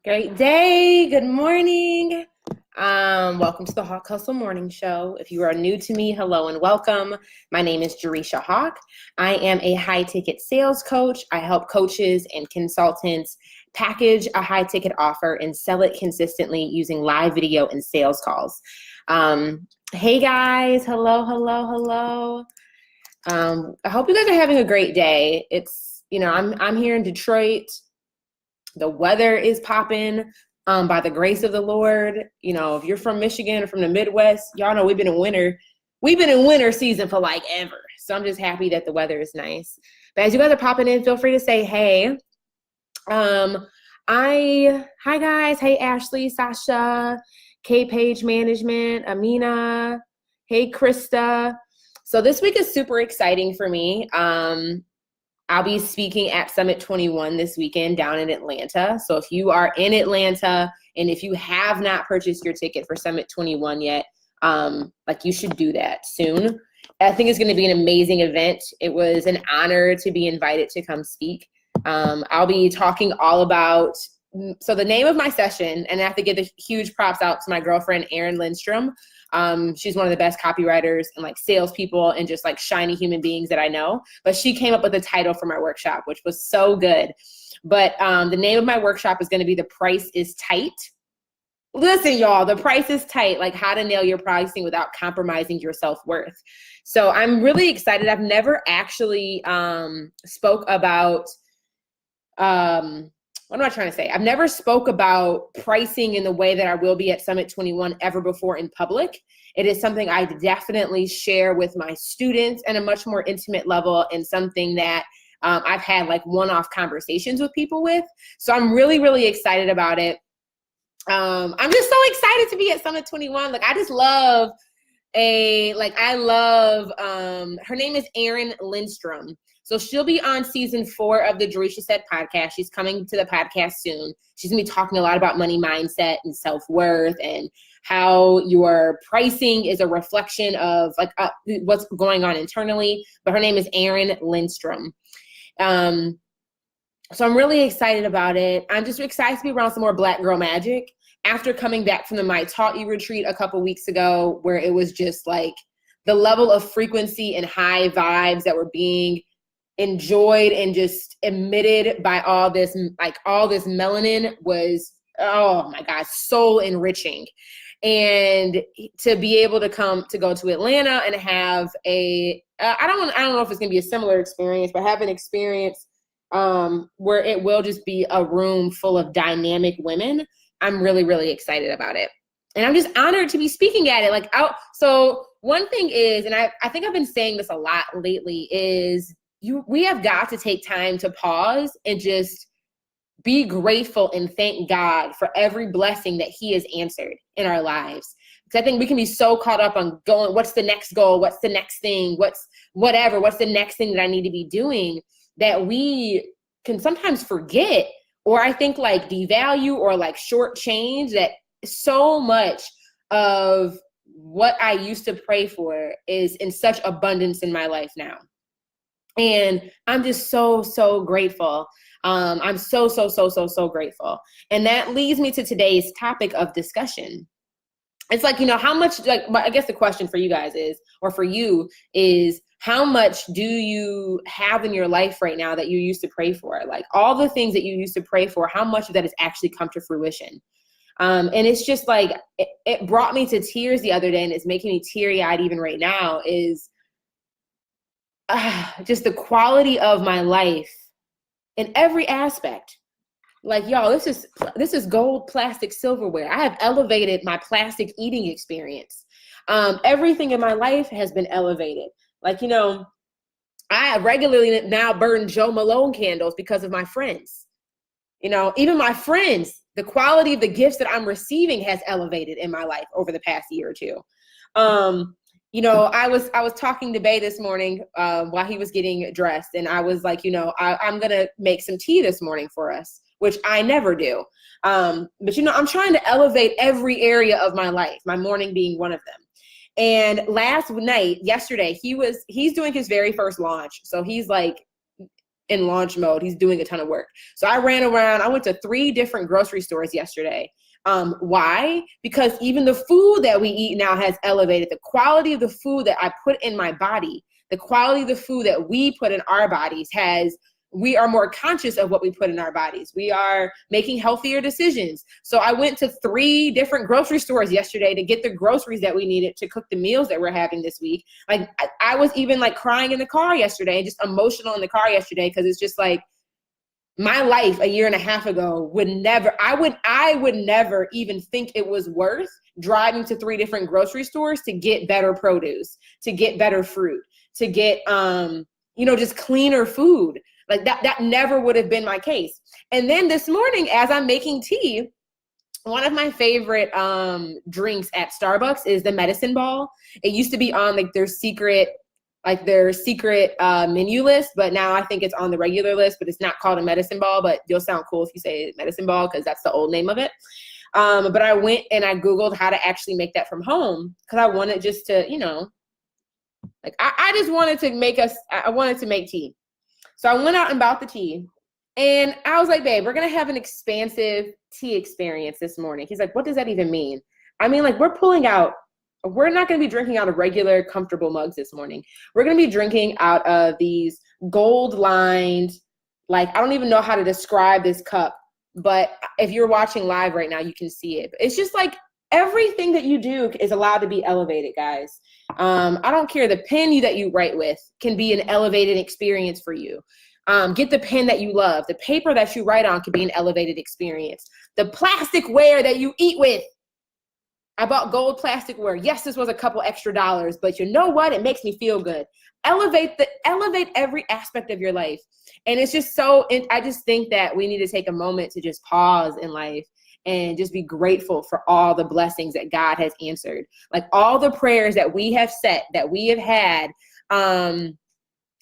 Great day. Good morning. Welcome to the Hawk Hustle Morning Show. If you are new to me, hello and welcome. My name is Jerisha Hawk. I am a high-ticket sales coach. I help coaches and consultants package a high-ticket offer and sell it consistently using live video and sales calls. Hey guys, hello. I hope you guys are having a great day. I'm here in Detroit. The weather is popping by the grace of the Lord. If you're from Michigan or from the Midwest, y'all know we've been in winter. We've been in winter season for like ever. So I'm just happy that the weather is nice. But as you guys are popping in, feel free to say hey. Hi guys. Hey Ashley, Sasha, K Page Management, Amina. Hey Krista. So this week is super exciting for me. I'll be speaking at Summit 21 this weekend down in Atlanta. So if you are in Atlanta and if you have not purchased your ticket for Summit 21 yet, you should do that soon. I think it's going to be an amazing event. It was an honor to be invited to come speak. I'll be talking all about, so the name of my session, and I have to give the huge props out to my girlfriend, Erin Lindstrom. She's one of the best copywriters and salespeople and just shiny human beings that I know. But she came up with the title for my workshop, which was so good. But the name of my workshop is going to be The Price is Tight. Listen, y'all, the price is tight, like how to nail your pricing without compromising your self-worth. So I'm really excited. I've never actually spoke about, what am I trying to say? I've never spoke about pricing in the way that I will be at Summit 21 ever before in public. It is something I definitely share with my students at a much more intimate level and something that I've had one-off conversations with people with. So I'm really, really excited about it. I'm just so excited to be at Summit 21. I just love her name is Erin Lindstrom. So she'll be on season 4 of the Jerisha Said podcast. She's coming to the podcast soon. She's gonna be talking a lot about money mindset and self-worth and how your pricing is a reflection of what's going on internally. But her name is Erin Lindstrom. So I'm really excited about it. I'm just excited to be around some more Black girl magic after coming back from the My Taught You retreat a couple weeks ago, where it was just the level of frequency and high vibes that were being enjoyed and just emitted by all this melanin was, oh my God, soul enriching. And to be able to go to Atlanta and have I don't know if it's gonna be a similar experience, but have an experience where it will just be a room full of dynamic women. I'm really, really excited about it. And I'm just honored to be speaking at it. So one thing is, and I think I've been saying this a lot lately, is we have got to take time to pause and just be grateful and thank God for every blessing that He has answered in our lives. Because I think we can be so caught up on going, what's the next goal? What's the next thing? What's the next thing that I need to be doing, that we can sometimes forget, or I think devalue or shortchange that so much of what I used to pray for is in such abundance in my life now. And I'm just so, so grateful. I'm so grateful. And that leads me to today's topic of discussion. It's how much, I guess the question for you guys is, or for you is, how much do you have in your life right now that you used to pray for? All the things that you used to pray for, how much of that has actually come to fruition? And it's just it brought me to tears the other day, and it's making me teary-eyed even right now, is just the quality of my life in every aspect. Y'all, this is gold, plastic, silverware. I have elevated my plastic eating experience. Everything in my life has been elevated. I regularly now burn Joe Malone candles because of my friends. Even my friends, the quality of the gifts that I'm receiving has elevated in my life over the past year or two. I was talking to Bay this morning while he was getting dressed, and I was I'm gonna make some tea this morning for us, which I never do. But I'm trying to elevate every area of my life, my morning being one of them. And yesterday, he's doing his very first launch. So he's in launch mode. He's doing a ton of work. So I ran around. I went to 3 different grocery stores yesterday. Why? Because even the food that we eat now has elevated. The quality of the food that I put in my body, the quality of the food that we put in our bodies we are more conscious of what we put in our bodies. We are making healthier decisions. So I went to 3 different grocery stores yesterday to get the groceries that we needed to cook the meals that we're having this week. Like I was even like crying in the car yesterday, just emotional in the car yesterday, because it's just like my life a year and a half ago I would never even think it was worth driving to 3 different grocery stores to get better produce, to get better fruit, to get just cleaner food. Like that never would have been my case. And then this morning, as I'm making tea, one of my favorite drinks at Starbucks is the medicine ball. It used to be on like their secret menu list, but now I think it's on the regular list, but it's not called a medicine ball, but you'll sound cool if you say medicine ball because that's the old name of it. But I went and I Googled how to actually make that from home because I wanted just to, I just wanted to make tea. So I went out and bought the tea, and I was like, babe, we're going to have an expansive tea experience this morning. He's like, what does that even mean? I mean, like, we're not going to be drinking out of regular comfortable mugs this morning. We're going to be drinking out of these gold lined, like, I don't even know how to describe this cup, but if you're watching live right now, you can see it. It's just like everything that you do is allowed to be elevated, guys. I don't care. The pen that you write with can be an elevated experience for you. Get the pen that you love. The paper that you write on can be an elevated experience. The plasticware that you eat with. I bought gold plasticware. Yes, this was a couple extra dollars, but you know what? It makes me feel good. Elevate every aspect of your life. And it's just I just think that we need to take a moment to just pause in life and just be grateful for all the blessings that God has answered. Like all the prayers that we have set, that we have had,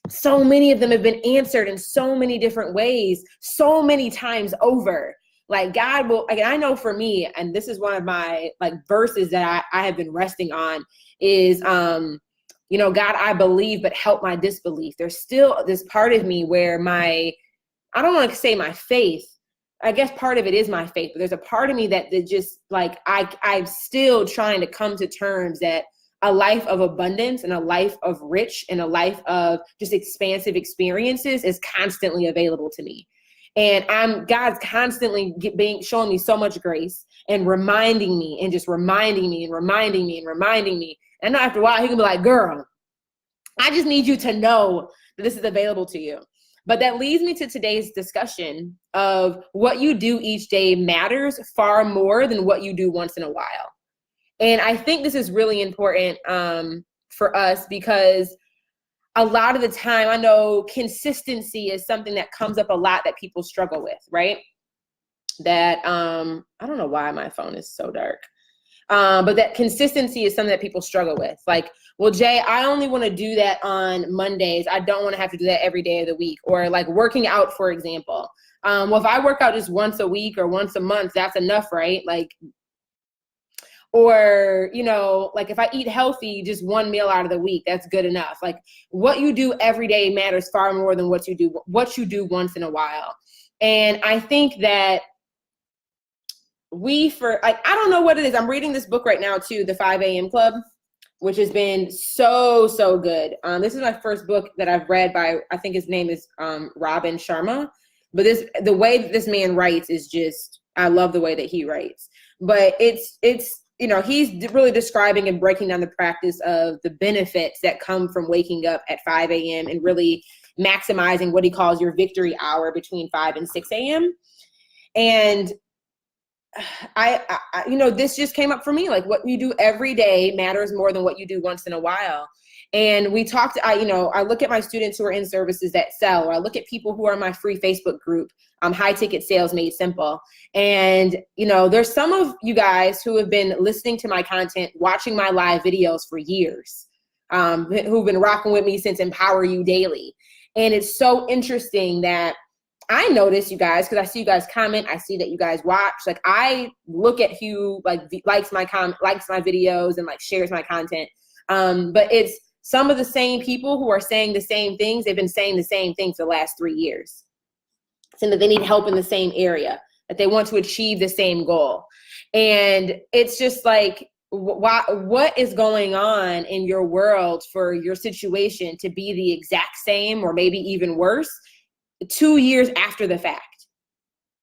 so many of them have been answered in so many different ways, so many times over. Like God will, like, I know for me, and this is one of my like verses that I have been resting on is, God, I believe, but help my disbelief. There's still this part of me where I don't want to say my faith, I guess part of it is my faith, but there's a part of me that just like, I'm still trying to come to terms that a life of abundance and a life of rich and a life of just expansive experiences is constantly available to me. And God's constantly showing me so much grace and reminding me and just reminding me and reminding me and reminding me. And after a while, he can be like, girl, I just need you to know that this is available to you. But that leads me to today's discussion of what you do each day matters far more than what you do once in a while. And I think this is really important for us because a lot of the time, I know consistency is something that comes up a lot that people struggle with, right? That, I don't know why my phone is so dark. But that consistency is something that people struggle with. Like, well, Jay, I only want to do that on Mondays. I don't want to have to do that every day of the week. Or like working out, for example. Well, if I work out just once a week or once a month, that's enough, right? Like, or, like if I eat healthy, just one meal out of the week, that's good enough. Like what you do every day matters far more than what you do once in a while. And I think that I don't know what it is. I'm reading this book right now too, The 5 a.m. Club, which has been so, so good. This is my first book that I've read by, I think his name is Robin Sharma. But the way that this man writes is just, I love the way that he writes. But it's he's really describing and breaking down the practice of the benefits that come from waking up at 5 a.m. and really maximizing what he calls your victory hour between 5 and 6 a.m. And I this just came up for me, like what you do every day matters more than what you do once in a while. And we talked, I look at my students who are in services that sell, or I look at people who are in my free Facebook group, High Ticket Sales Made Simple. And, there's some of you guys who have been listening to my content, watching my live videos for years, who've been rocking with me since Empower You Daily. And it's so interesting that I notice you guys, because I see you guys comment, I see that you guys watch, like I look at who likes my videos and like shares my content. But it's some of the same people who are saying the same things, they've been saying the same thing for the last 3 years. Saying that they need help in the same area, that they want to achieve the same goal. And it's just like, what is going on in your world for your situation to be the exact same or maybe even worse 2 years after the fact,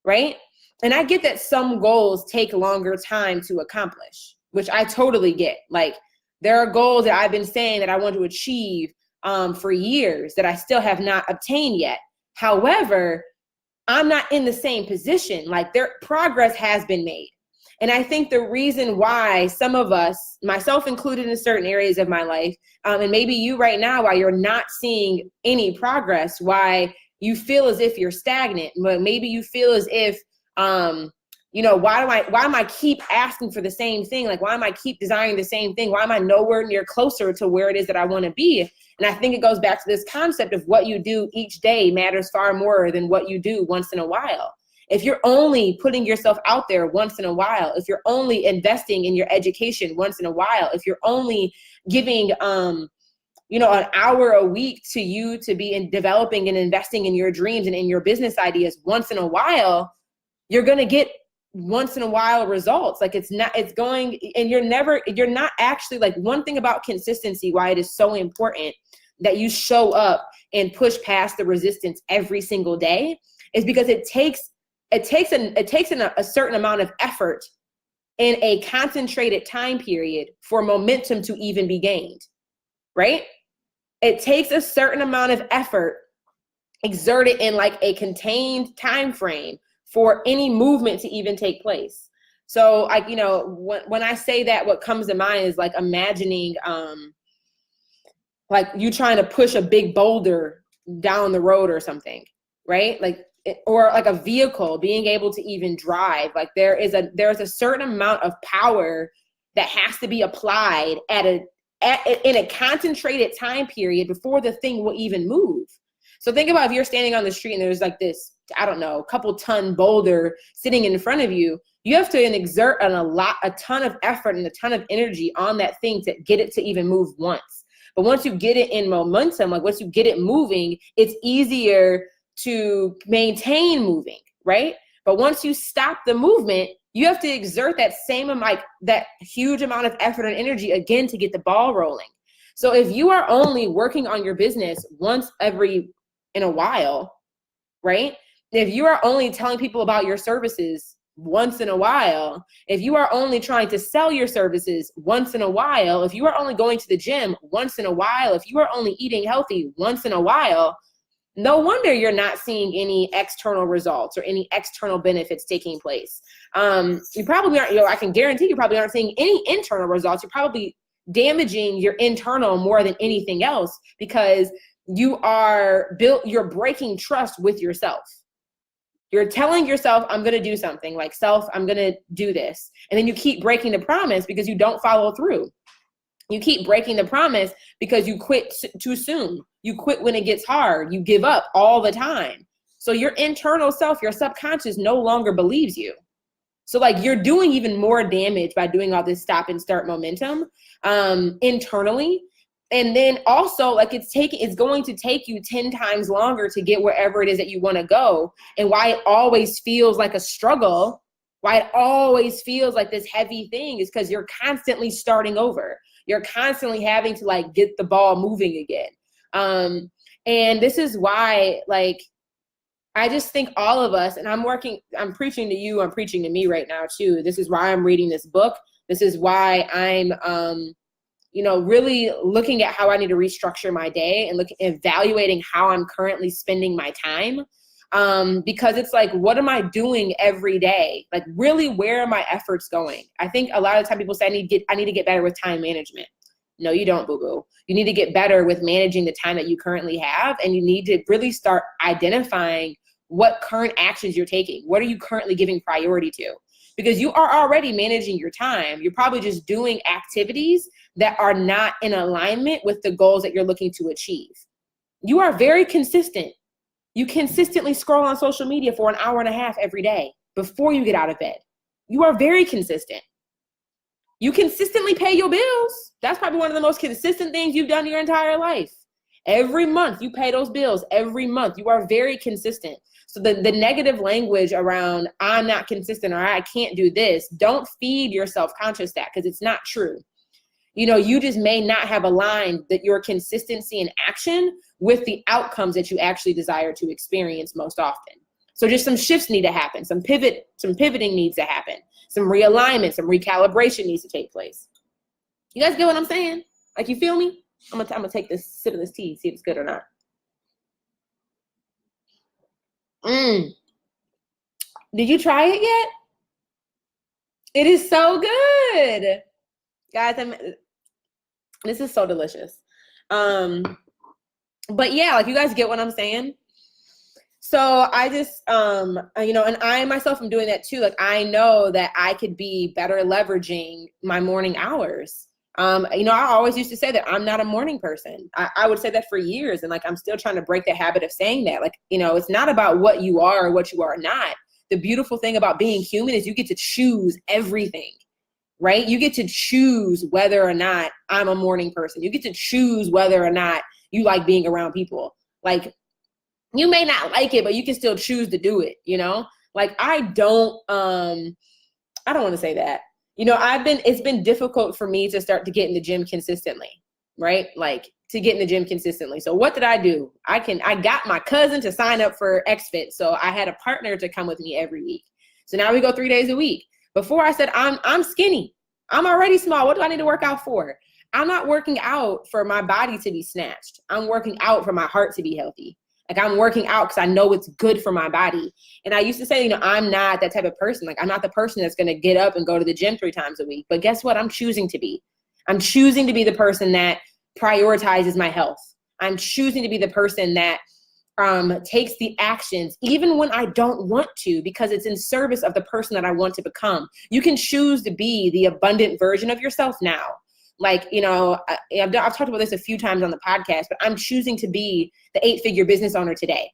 right? And I get that some goals take longer time to accomplish, which I totally get. Like, there are goals that I've been saying that I want to achieve for years that I still have not obtained yet. However, I'm not in the same position. Like, their progress has been made. And I think the reason why some of us, myself included in certain areas of my life, and maybe you right now, why you're not seeing any progress, why you feel as if you're stagnant, but maybe you feel as if, why am I keep asking for the same thing? Like, why am I keep desiring the same thing? Why am I nowhere near closer to where it is that I want to be? And I think it goes back to this concept of what you do each day matters far more than what you do once in a while. If you're only putting yourself out there once in a while, if you're only investing in your education once in a while, if you're only giving, an hour a week to you to be in developing and investing in your dreams and in your business ideas once in a while, you're going to get once in a while results. Like, you're not actually, like, one thing about consistency, why it is so important that you show up and push past the resistance every single day, is because it takes a certain amount of effort in a concentrated time period for momentum to even be gained, right? It takes a certain amount of effort exerted in like a contained time frame for any movement to even take place. So, like, when I say that, what comes to mind is like imagining like you trying to push a big boulder down the road or something, right? Or like a vehicle being able to even drive. Like, there's a certain amount of power that has to be applied in a concentrated time period before the thing will even move. So think about if you're standing on the street and there's like this, I don't know, couple ton boulder sitting in front of you. You have to exert a ton of effort and a ton of energy on that thing to get it to even move once. But once you get it in momentum, like once you get it moving, it's easier to maintain moving, right? But once you stop the movement, you have to exert that same amount, that huge amount of effort and energy again to get the ball rolling. So if you are only working on your business once in a while, right? If you are only telling people about your services once in a while, if you are only trying to sell your services once in a while, if you are only going to the gym once in a while, if you are only eating healthy once in a while, no wonder you're not seeing any external results or any external benefits taking place. You probably aren't, I can guarantee you probably aren't seeing any internal results. You're probably damaging your internal more than anything else because you're breaking trust with yourself. You're telling yourself, I'm going to do something, like I'm going to do this. And then you keep breaking the promise because you don't follow through. You keep breaking the promise because you quit too soon. You quit when it gets hard. You give up all the time. So your internal self, your subconscious no longer believes you. So like you're doing even more damage by doing all this stop and start momentum internally. And then also like it's going to take you 10 times longer to get wherever it is that you want to go. And why it always feels like a struggle, why it always feels like this heavy thing is because you're constantly starting over. You're constantly having to like get the ball moving again. And this is why, like, I just think all of us, and I'm preaching to you, I'm preaching to me right now too. This is why I'm reading this book. This is why I'm, really looking at how I need to restructure my day and evaluating how I'm currently spending my time. Because it's like, what am I doing every day? Like, really, where are my efforts going? I think a lot of the time people say, I need to get better with time management. No, you don't, boo-boo. You need to get better with managing the time that you currently have. And you need to really start identifying what current actions you're taking. What are you currently giving priority to? Because you are already managing your time. You're probably just doing activities that are not in alignment with the goals that you're looking to achieve. You are very consistent. You consistently scroll on social media for an hour and a half every day before you get out of bed. You are very consistent. You consistently pay your bills. That's probably one of the most consistent things you've done your entire life. Every month you pay those bills. Every month you are very consistent. So the negative language around I'm not consistent or I can't do this, don't feed your self-conscious that, because it's not true. You know, you just may not have aligned that your consistency in action with the outcomes that you actually desire to experience most often. So just some shifts need to happen. Some pivoting needs to happen. Some realignment, some recalibration needs to take place. You guys get what I'm saying? Like, you feel me? I'm gonna take this sip of this tea, see if it's good or not. Did you try it yet? It is so good. Guys, this is so delicious. But yeah, like, you guys get what I'm saying? So I just, you know, and I myself am doing that too. Like, I know that I could be better leveraging my morning hours. You know, I always used to say that I'm not a morning person. I would say that for years. And like, I'm still trying to break the habit of saying that. Like, you know, it's not about what you are or what you are not. The beautiful thing about being human is you get to choose everything, right? You get to choose whether or not I'm a morning person. You get to choose whether or not you like being around people. Like, you may not like it, but you can still choose to do it, you know? Like, I don't want to say that. You know, it's been difficult for me to start to get in the gym consistently, right? Like, to get in the gym consistently. So what did I do? I got my cousin to sign up for XFit. So I had a partner to come with me every week. So now we go 3 days a week. Before I said, I'm skinny. I'm already small. What do I need to work out for? I'm not working out for my body to be snatched. I'm working out for my heart to be healthy. Like, I'm working out because I know it's good for my body. And I used to say, you know, I'm not that type of person. Like, I'm not the person that's going to get up and go to the gym 3 times a week. But guess what? I'm choosing to be. I'm choosing to be the person that prioritizes my health. I'm choosing to be the person that takes the actions, even when I don't want to, because it's in service of the person that I want to become. You can choose to be the abundant version of yourself now. Like, you know, I've talked about this a few times on the podcast, but I'm choosing to be the 8-figure business owner today.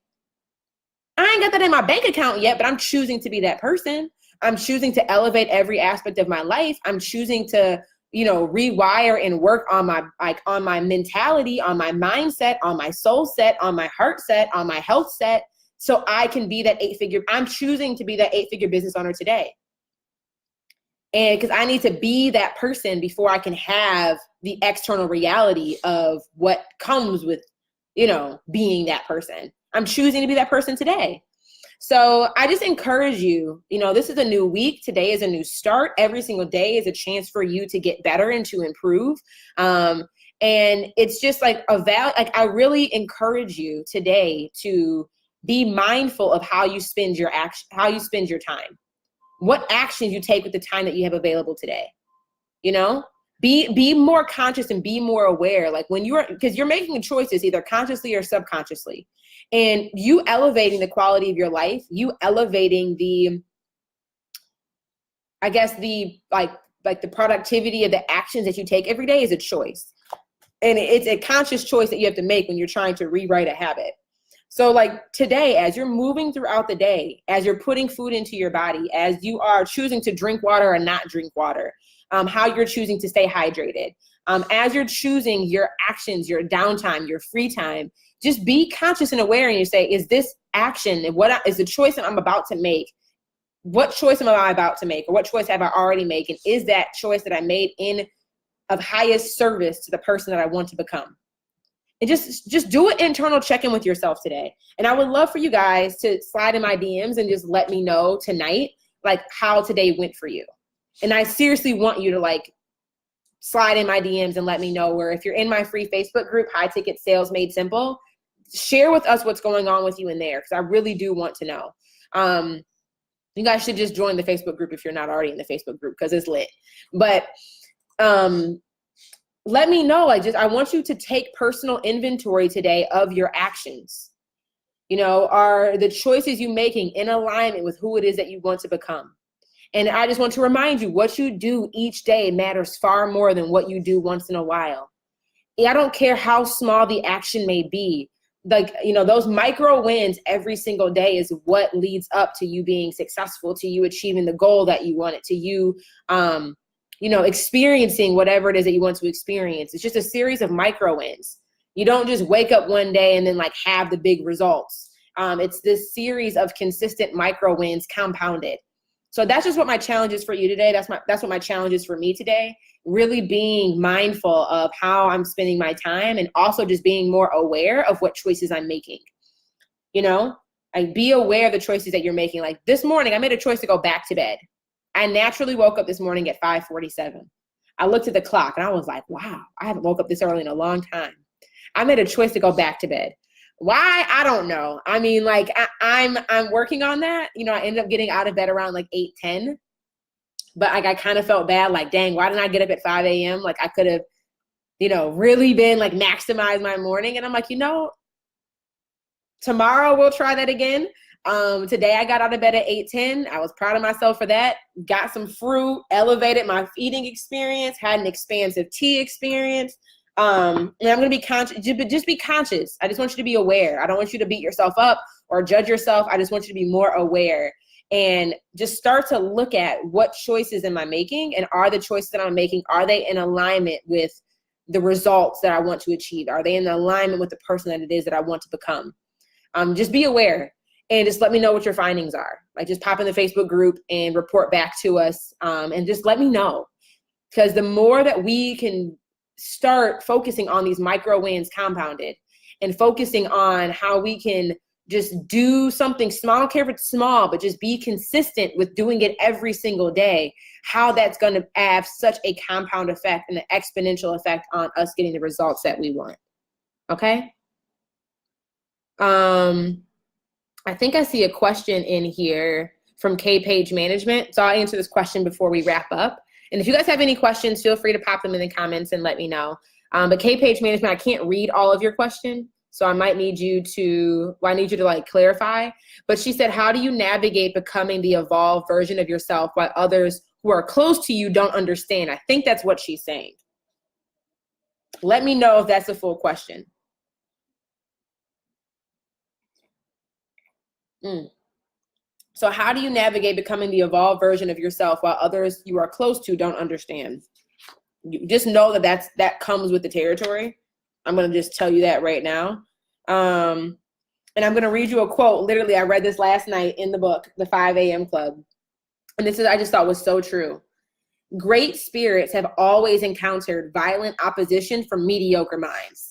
I ain't got that in my bank account yet, but I'm choosing to be that person. I'm choosing to elevate every aspect of my life. I'm choosing to, you know, rewire and work on my mentality, on my mindset, on my soul set, on my heart set, on my health set, so I can be that 8-figure. I'm choosing to be that 8-figure business owner today. And because I need to be that person before I can have the external reality of what comes with, you know, being that person. I'm choosing to be that person today. So I just encourage you, you know, this is a new week. Today is a new start. Every single day is a chance for you to get better and to improve. And it's just like I really encourage you today to be mindful of how you spend your time. What actions you take with the time that you have available today, you know? Be more conscious and be more aware. Like, because you're making choices either consciously or subconsciously, and you elevating the quality of your life, you elevating the productivity of the actions that you take every day is a choice. And it's a conscious choice that you have to make when you're trying to rewrite a habit. So like today, as you're moving throughout the day, as you're putting food into your body, as you are choosing to drink water or not drink water, how you're choosing to stay hydrated, as you're choosing your actions, your downtime, your free time, just be conscious and aware, and you say, is this action, is the choice that I'm about to make, what choice am I about to make, or what choice have I already made, and is that choice that I made of highest service to the person that I want to become? And just do an internal check-in with yourself today. And I would love for you guys to slide in my DMs and just let me know tonight, like, how today went for you. And I seriously want you to like slide in my DMs and let me know, where if you're in my free Facebook group, High Ticket Sales Made Simple, share with us what's going on with you in there, because I really do want to know. You guys should just join the Facebook group if you're not already in the Facebook group, because it's lit. But let me know, I want you to take personal inventory today of your actions. You know, are the choices you're making in alignment with who it is that you want to become? And I just want to remind you, what you do each day matters far more than what you do once in a while. I don't care how small the action may be. Like, you know, those micro wins every single day is what leads up to you being successful, to you achieving the goal that you wanted, to you, experiencing whatever it is that you want to experience. It's just a series of micro wins. You don't just wake up one day and then like have the big results. It's this series of consistent micro wins compounded. So that's just what my challenge is for you today. That's what my challenge is for me today. Really being mindful of how I'm spending my time, and also just being more aware of what choices I'm making. Like, be aware of the choices that you're making. Like this morning, I made a choice to go back to bed. I naturally woke up this morning at 5:47. I looked at the clock and I was like, wow, I haven't woke up this early in a long time. I made a choice to go back to bed. Why? I don't know. I mean, like I'm working on that. I ended up getting out of bed around like 8:10, but like I kind of felt bad. Like, dang, why didn't I get up at 5 a.m.? Like I could have, really been like maximize my morning. And I'm like, tomorrow we'll try that again. Today I got out of bed at 8:10. I was proud of myself for that. Got some fruit, elevated my eating experience, had an expansive tea experience. And I'm going to be conscious, but just be conscious. I just want you to be aware. I don't want you to beat yourself up or judge yourself. I just want you to be more aware and just start to look at what choices am I making, and are the choices that I'm making, are they in alignment with the results that I want to achieve? Are they in alignment with the person that it is that I want to become? Just be aware and just let me know what your findings are. Like, just pop in the Facebook group and report back to us, and just let me know. Because the more that we can start focusing on these micro wins compounded, and focusing on how we can just do something small, I don't care if it's small, but just be consistent with doing it every single day, how that's going to have such a compound effect and an exponential effect on us getting the results that we want. Okay. I think I see a question in here from K-Page Management. So I'll answer this question before we wrap up. And if you guys have any questions, feel free to pop them in the comments and let me know. But K-Page Management, I can't read all of your question, so I might need you to, like clarify. But she said, how do you navigate becoming the evolved version of yourself while others who are close to you don't understand? I think that's what she's saying. Let me know if that's a full question. So how do you navigate becoming the evolved version of yourself while others you are close to don't understand? You just know that comes with the territory. I'm going to just tell you that right now. And I'm going to read you a quote. Literally, I read this last night in the book, The 5 a.m. Club. And this is, I just thought was so true. Great spirits have always encountered violent opposition from mediocre minds.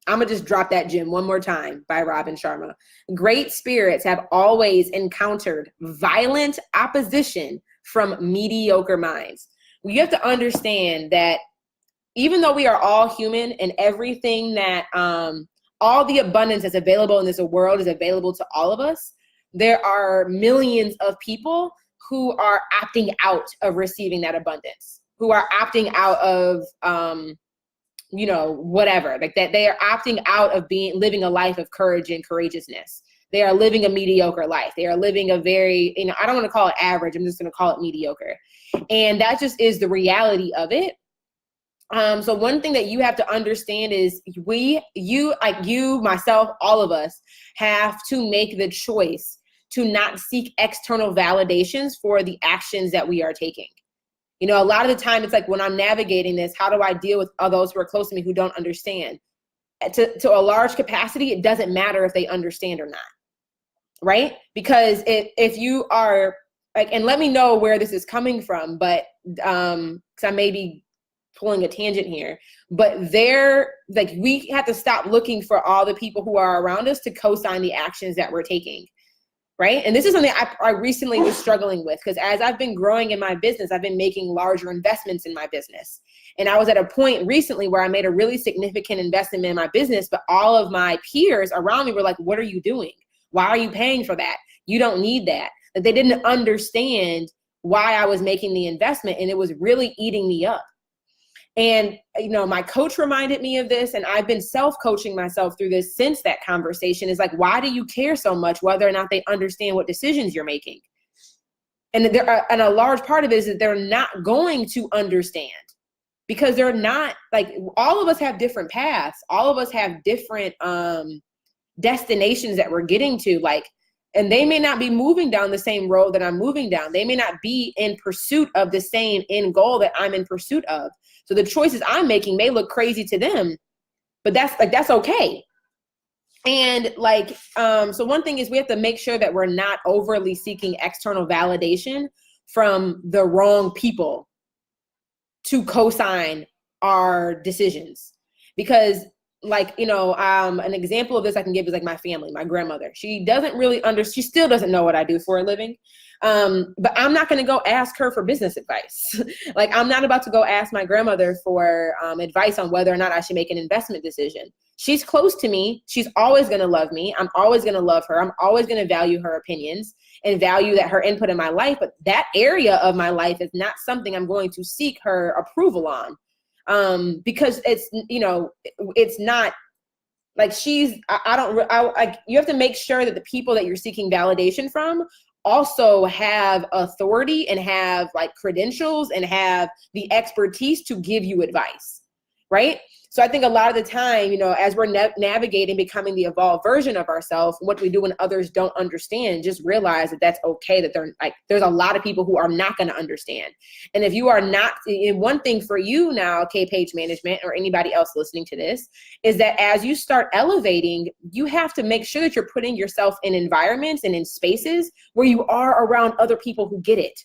I'm going to just drop that gem one more time by Robin Sharma. Great spirits have always encountered violent opposition from mediocre minds. You have to understand that even though we are all human, and everything that, all the abundance that's available in this world is available to all of us, there are millions of people who are opting out of receiving that abundance, who are opting out of, whatever, like that they are opting out of living a life of courage and courageousness. They are living a mediocre life. They are living a very, I don't want to call it average. I'm just going to call it mediocre. And that just is the reality of it. So one thing that you have to understand is you, myself, all of us have to make the choice to not seek external validations for the actions that we are taking. A lot of the time it's like, when I'm navigating this, how do I deal with those who are close to me who don't understand? To a large capacity, it doesn't matter if they understand or not, right? Because if you are like, and let me know where this is coming from, but because I may be pulling a tangent here, but we have to stop looking for all the people who are around us to co-sign the actions that we're taking. Right. And this is something I recently was struggling with, because as I've been growing in my business, I've been making larger investments in my business. And I was at a point recently where I made a really significant investment in my business, but all of my peers around me were like, what are you doing? Why are you paying for that? You don't need that. That they didn't understand why I was making the investment, and it was really eating me up. And, my coach reminded me of this, and I've been self-coaching myself through this since that conversation. Is like, why do you care so much whether or not they understand what decisions you're making? And and a large part of it is that they're not going to understand, because they're not, like, all of us have different paths. All of us have different destinations that we're getting to. Like, And they may not be moving down the same road that I'm moving down. They may not be in pursuit of the same end goal that I'm in pursuit of. So the choices I'm making may look crazy to them, but that's okay. And so one thing is we have to make sure that we're not overly seeking external validation from the wrong people to co-sign our decisions. Because an example of this I can give is like my family, my grandmother. She doesn't really she still doesn't know what I do for a living. But I'm not going to go ask her for business advice. Like, I'm not about to go ask my grandmother for advice on whether or not I should make an investment decision. She's close to me. She's always going to love me. I'm always going to love her. I'm always going to value her opinions and value her input in my life. But that area of my life is not something I'm going to seek her approval on. Because it's not like you have to make sure that the people that you're seeking validation from also have authority and have like credentials and have the expertise to give you advice, right? So I think a lot of the time, as we're navigating becoming the evolved version of ourselves, what we do when others don't understand, just realize that that's okay, that there's a lot of people who are not going to understand. And if you are not, one thing for you now, K-Page Management, or anybody else listening to this, is that as you start elevating, you have to make sure that you're putting yourself in environments and in spaces where you are around other people who get it.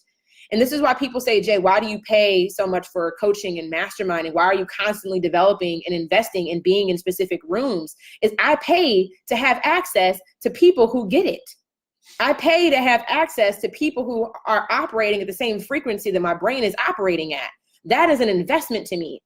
And this is why people say, Jay, why do you pay so much for coaching and masterminding? Why are you constantly developing and investing and being in specific rooms? Is I pay to have access to people who get it. I pay to have access to people who are operating at the same frequency that my brain is operating at. That is an investment to me.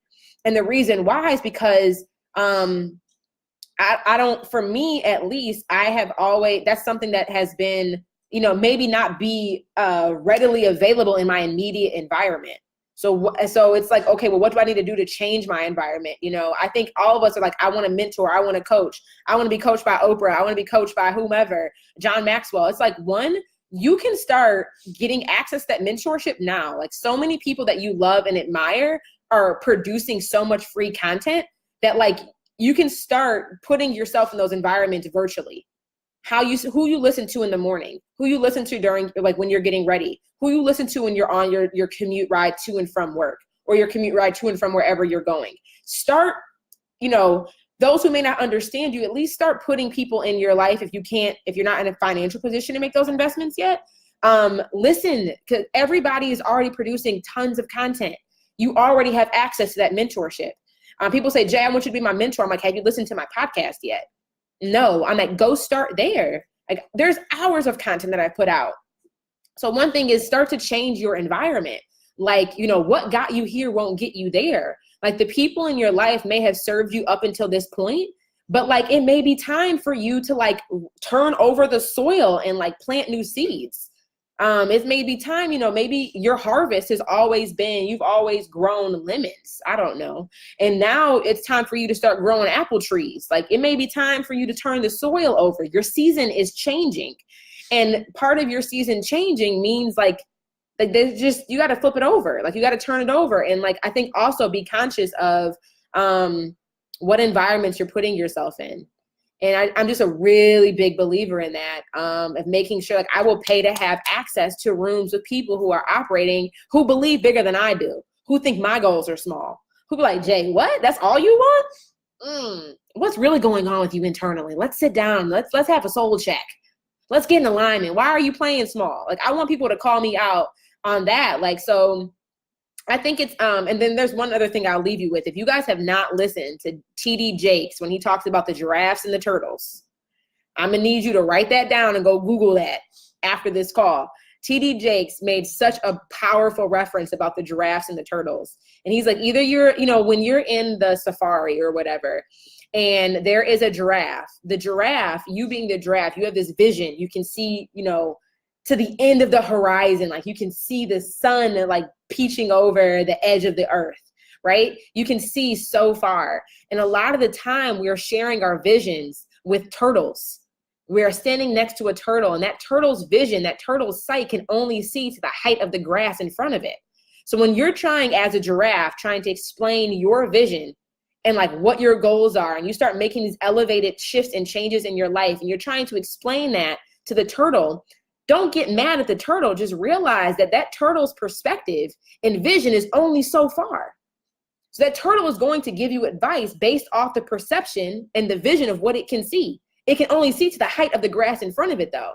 And the reason why is because I don't, for me at least, I have always, that's something that has been, maybe not be readily available in my immediate environment. So it's like, okay, well, what do I need to do to change my environment? I think all of us are like, I want to mentor, I want to coach, I want to be coached by Oprah, I want to be coached by whomever, John Maxwell. It's like, one, you can start getting access to that mentorship now. Like, so many people that you love and admire are producing so much free content that like you can start putting yourself in those environments virtually. Who you listen to in the morning, who you listen to during, like, when you're getting ready, who you listen to when you're on your commute ride to and from work, or your commute ride to and from wherever you're going. Start, those who may not understand you, at least start putting people in your life. If you're not in a financial position to make those investments yet, listen, because everybody is already producing tons of content. You already have access to that mentorship. People say, Jay, I want you to be my mentor. I'm like, have you listened to my podcast yet? No, I'm like, go start there. Like, there's hours of content that I put out. So one thing is start to change your environment. Like, what got you here won't get you there. Like, the people in your life may have served you up until this point, but like, it may be time for you to like turn over the soil and like plant new seeds. It may be time, maybe your harvest has always been, you've always grown lemons. I don't know. And now it's time for you to start growing apple trees. Like, it may be time for you to turn the soil over. Your season is changing. And part of your season changing means like there's just, you got to flip it over. Like, you got to turn it over. And like, I think also be conscious of what environments you're putting yourself in. And I'm just a really big believer in that, of making sure, like, I will pay to have access to rooms with people who are operating, who believe bigger than I do, who think my goals are small, who be like, Jay, what? That's all you want? What's really going on with you internally? Let's sit down. Let's have a soul check. Let's get in alignment. Why are you playing small? Like, I want people to call me out on that. Like, so I think it's, and then there's one other thing I'll leave you with. If you guys have not listened to TD Jakes when he talks about the giraffes and the turtles, I'm gonna need you to write that down and go Google that after this call. TD Jakes made such a powerful reference about the giraffes and the turtles. And he's like, either you're, when you're in the safari or whatever, and there is a giraffe, the giraffe, you being the giraffe, you have this vision. You can see, to the end of the horizon. Like, you can see the sun like peaching over the edge of the earth, right? You can see so far. And a lot of the time we are sharing our visions with turtles. We are standing next to a turtle, and that turtle's vision, that turtle's sight can only see to the height of the grass in front of it. So when you're trying as a giraffe, trying to explain your vision and like what your goals are, and you start making these elevated shifts and changes in your life, and you're trying to explain that to the turtle, don't get mad at the turtle. Just realize that that turtle's perspective and vision is only so far. So that turtle is going to give you advice based off the perception and the vision of what it can see. It can only see to the height of the grass in front of it, though.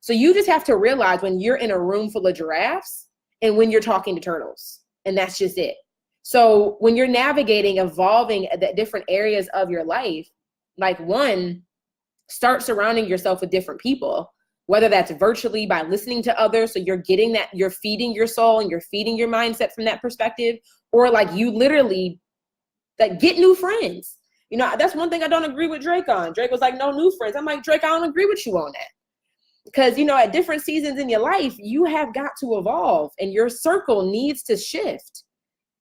So you just have to realize when you're in a room full of giraffes and when you're talking to turtles, and that's just it. So when you're navigating, evolving the different areas of your life, like one, start surrounding yourself with different people, whether that's virtually by listening to others. So you're getting that, you're feeding your soul and you're feeding your mindset from that perspective, or like you literally like get new friends. You know, that's one thing I don't agree with Drake on. Drake was like, no new friends. I'm like, Drake, I don't agree with you on that. Because, you know, at different seasons in your life, you have got to evolve and your circle needs to shift.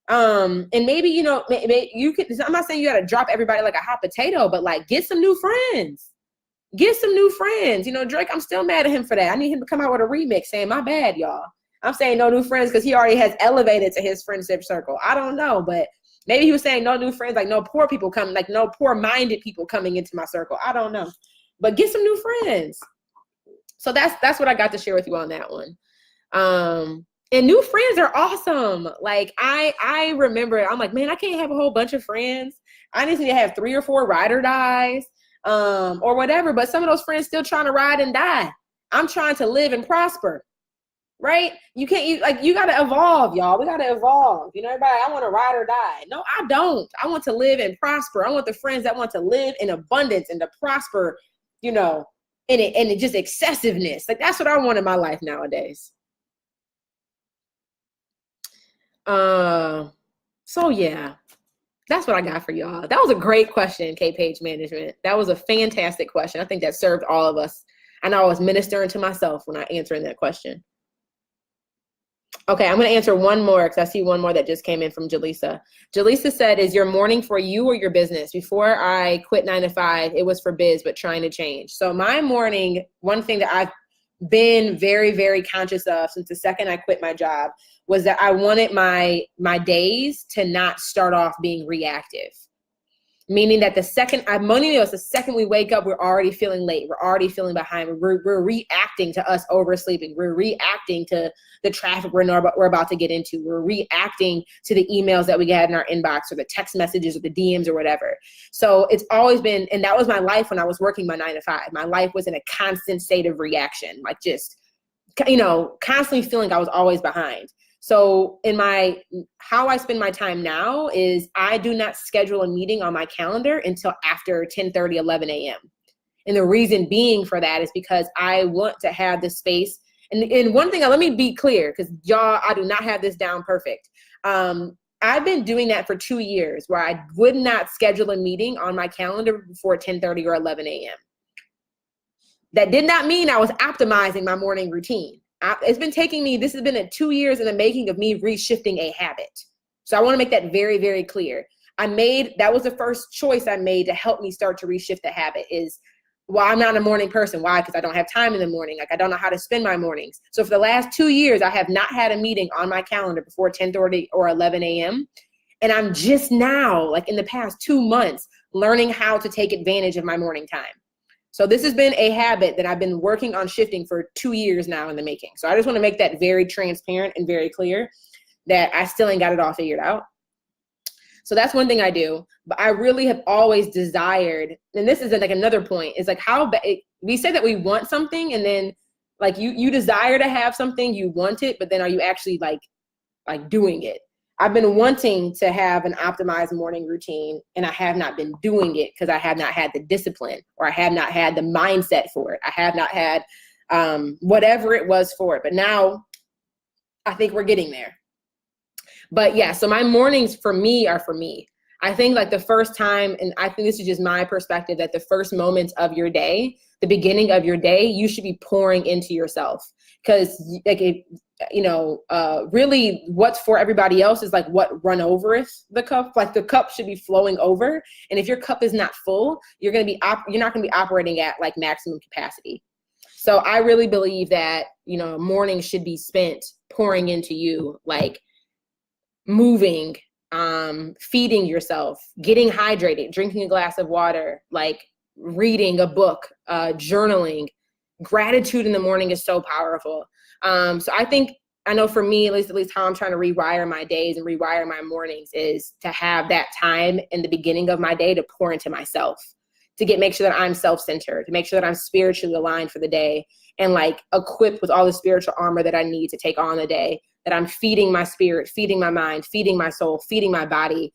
And maybe, you know, maybe you could, I'm not saying you got to drop everybody like a hot potato, but like get some new friends. Get some new friends. You know, Drake, I'm still mad at him for that. I need him to come out with a remix saying, my bad, y'all. I'm saying no new friends because he already has elevated to his friendship circle. I don't know, but maybe he was saying no new friends, like no poor people coming, like no poor-minded people coming into my circle. I don't know. But get some new friends. So that's what I got to share with you on that one. And new friends are awesome. Like I remember, I'm like, man, I can't have a whole bunch of friends. I just need to have 3 or 4 ride or dies, or whatever. But some of those friends still trying to ride and die. I'm trying to live and prosper, right? You can't, you got to evolve, y'all. We got to evolve. You know, everybody, I want to ride or die. No, I don't. I want to live and prosper. I want the friends that want to live in abundance and to prosper, you know, and it just excessiveness. Like that's what I want in my life nowadays. So yeah, that's what I got for y'all. That was a great question, K-Page Management. That was a fantastic question. I think that served all of us. I know I was ministering to myself when I answered that question. Okay, I'm going to answer one more because I see one more that just came in from Jaleesa. Jaleesa said, is your morning for you or your business? Before I quit 9 to 5, it was for biz, but trying to change. So my morning, one thing that I've been very, very conscious of since the second I quit my job was that I wanted my days to not start off being reactive. Meaning that the second we wake up, we're already feeling late. We're already feeling behind. We're reacting to us oversleeping. We're reacting to the traffic we're about to get into. We're reacting to the emails that we get in our inbox or the text messages or the DMs or whatever. So it's always been, and that was my life when I was working my 9 to 5. My life was in a constant state of reaction, like just, you know, constantly feeling I was always behind. So how I spend my time now is I do not schedule a meeting on my calendar until after 10:30, 11 a.m. And the reason being for that is because I want to have the space. And one thing, let me be clear, because y'all, I do not have this down perfect. I've been doing that for 2 years where I would not schedule a meeting on my calendar before 10:30 or 11 a.m. That did not mean I was optimizing my morning routine. It's been taking me, this has been 2 years in the making of me reshifting a habit. So I want to make that very, very clear. That was the first choice I made to help me start to reshift the habit is, well, I'm not a morning person. Why? Because I don't have time in the morning. Like I don't know how to spend my mornings. So for the last 2 years, I have not had a meeting on my calendar before 10:30 or 11 a.m. And I'm just now, like in the past 2 months, learning how to take advantage of my morning time. So this has been a habit that I've been working on shifting for 2 years now in the making. So I just want to make that very transparent and very clear that I still ain't got it all figured out. So that's one thing I do. But I really have always desired, and this is like another point, is like we say that we want something and then like you desire to have something, you want it, but then are you actually like doing it? I've been wanting to have an optimized morning routine and I have not been doing it because I have not had the discipline or I have not had the mindset for it. I have not had whatever it was for it. But now I think we're getting there. But yeah, so my mornings for me are for me. I think like the first time, and I think this is just my perspective, that the first moments of your day, the beginning of your day, you should be pouring into yourself. Because like really what's for everybody else is like what run overeth the cup. Like the cup should be flowing over. And if your cup is not full, you're not going to be operating at like maximum capacity. So I really believe that, morning should be spent pouring into you, like moving, feeding yourself, getting hydrated, drinking a glass of water, like reading a book, journaling, gratitude in the morning is so powerful. So I know for me, at least how I'm trying to rewire my days and rewire my mornings is to have that time in the beginning of my day to pour into myself, to make sure that I'm self-centered, to make sure that I'm spiritually aligned for the day and like equipped with all the spiritual armor that I need to take on the day, that I'm feeding my spirit, feeding my mind, feeding my soul, feeding my body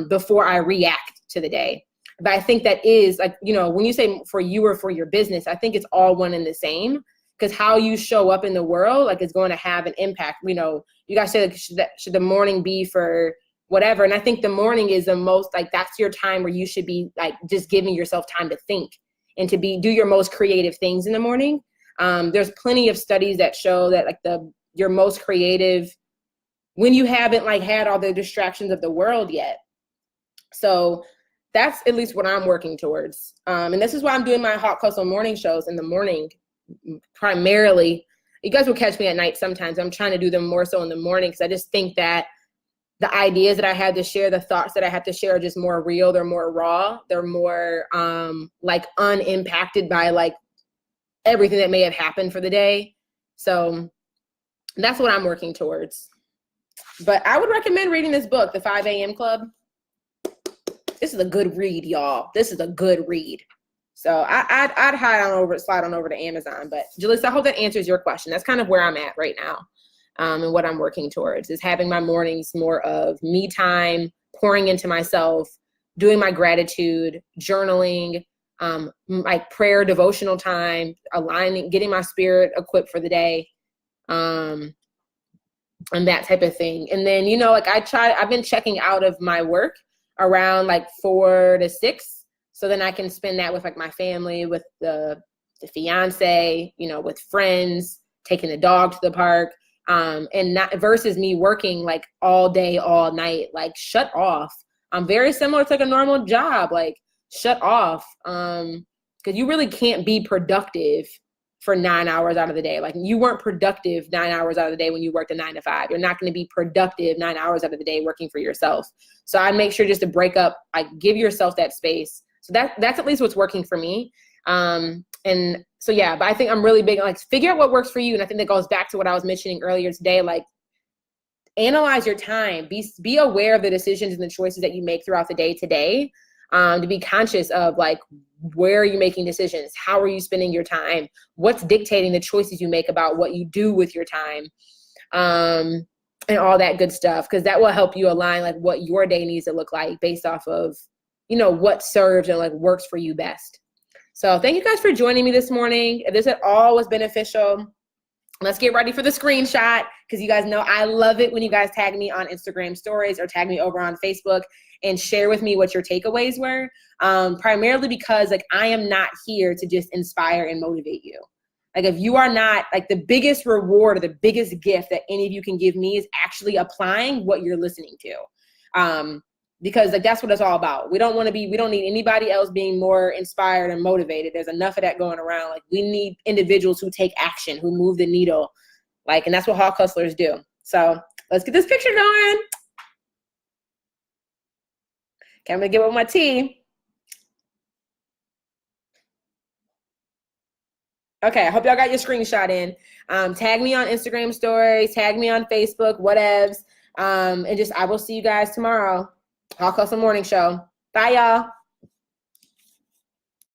before I react to the day. But I think that is like, you know, when you say for you or for your business, I think it's all one and the same, because how you show up in the world, like, is going to have an impact. You know, you guys say, like, should the morning be for whatever? And I think the morning is the most, like, that's your time where you should be like just giving yourself time to think and to do your most creative things in the morning. There's plenty of studies that show that like your most creative when you haven't like had all the distractions of the world yet. So that's at least what I'm working towards. And this is why I'm doing my Hot Hustle morning shows in the morning primarily. You guys will catch me at night sometimes. I'm trying to do them more so in the morning because I just think that the ideas that I had to share, the thoughts that I have to share are just more real. They're more raw. They're more like unimpacted by like everything that may have happened for the day. So that's what I'm working towards. But I would recommend reading this book, The 5 a.m. Club. This is a good read, y'all. This is a good read. So I'd slide on over to Amazon. But Jalissa, I hope that answers your question. That's kind of where I'm at right now. And what I'm working towards is having my mornings more of me time, pouring into myself, doing my gratitude, journaling, like prayer, devotional time, aligning, getting my spirit equipped for the day, and that type of thing. And then, you know, like I've been checking out of my work around like 4 to 6. So then I can spend that with like my family, with the fiance, you know, with friends, taking the dog to the park, and not versus me working like all day, all night, like shut off. I'm very similar to like a normal job, like shut off. Cause you really can't be productive for 9 hours out of the day. Like you weren't productive 9 hours out of the day when you worked a 9 to 5. You're not going to be productive 9 hours out of the day working for yourself. So I make sure just to break up, like give yourself that space. So that's at least what's working for me. And so, yeah, but I think I'm really big on like figure out what works for you. And I think that goes back to what I was mentioning earlier today, like analyze your time, be aware of the decisions and the choices that you make throughout the day today, to be conscious of like, where are you making decisions? How are you spending your time? What's dictating the choices you make about what you do with your time? And all that good stuff, because that will help you align like what your day needs to look like based off of, you know, what serves and like works for you best. So thank you guys for joining me this morning. If this at all was beneficial, let's get ready for the screenshot, because you guys know I love it when you guys tag me on Instagram stories or tag me over on Facebook and share with me what your takeaways were. Primarily because like I am not here to just inspire and motivate you. Like if you are not, like the biggest reward or the biggest gift that any of you can give me is actually applying what you're listening to. Because like that's what it's all about. We don't need anybody else being more inspired and motivated. There's enough of that going around. Like we need individuals who take action, who move the needle. Like, and that's what Hawk Hustlers do. So let's get this picture going. Okay, I'm gonna get with my tea. Okay, I hope y'all got your screenshot in. Tag me on Instagram stories, tag me on Facebook, whatevs. And I will see you guys tomorrow. Hawk Hustle Morning Show. Bye, y'all.